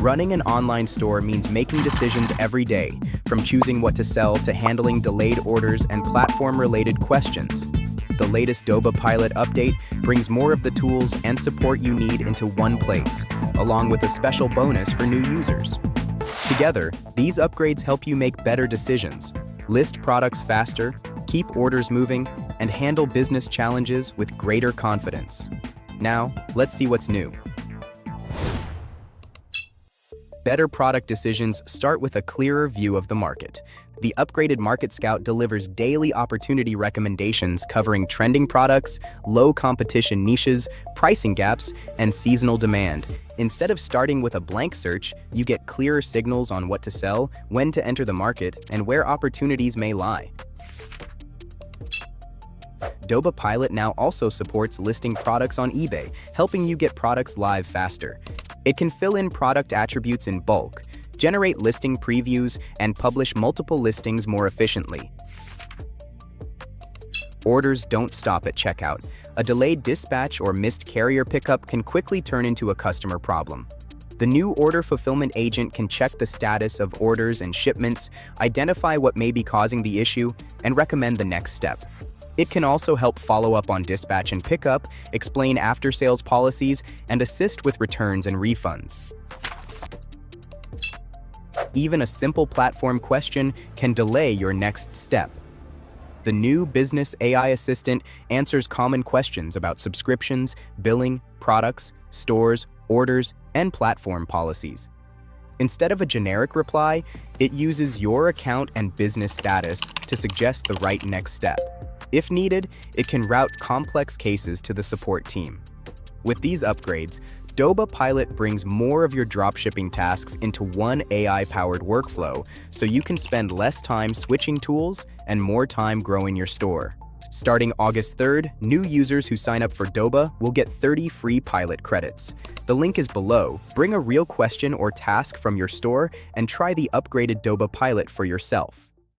Running an online store means making decisions every day, from choosing what to sell to handling delayed orders and platform-related questions. The latest Doba Pilot update brings more of the tools and support you need into one place, along with a special bonus for new users. Together, these upgrades help you make better decisions, list products faster, keep orders moving, and handle business challenges with greater confidence. Now, let's see what's new. Better product decisions start with a clearer view of the market. The upgraded Market Scout delivers daily opportunity recommendations covering trending products, low competition niches, pricing gaps, and seasonal demand. Instead of starting with a blank search, you get clearer signals on what to sell, when to enter the market, and where opportunities may lie. Doba Pilot now also supports listing products on eBay, helping you get products live faster. It can fill in product attributes in bulk, generate listing previews, and publish multiple listings more efficiently. Orders don't stop at checkout. A delayed dispatch or missed carrier pickup can quickly turn into a customer problem. The new order fulfillment agent can check the status of orders and shipments, identify what may be causing the issue, and recommend the next step. It can also help follow up on dispatch and pickup, explain after-sales policies, and assist with returns and refunds. Even a simple platform question can delay your next step. The new Business AI Assistant answers common questions about subscriptions, billing, products, stores, orders, and platform policies. Instead of a generic reply, it uses your account and business status to suggest the right next step. If needed, it can route complex cases to the support team. With these upgrades, Doba Pilot brings more of your dropshipping tasks into one AI-powered workflow, so you can spend less time switching tools and more time growing your store. Starting August 3rd, new users who sign up for Doba will get 30 free pilot credits. The link is below. Bring a real question or task from your store and try the upgraded Doba Pilot for yourself.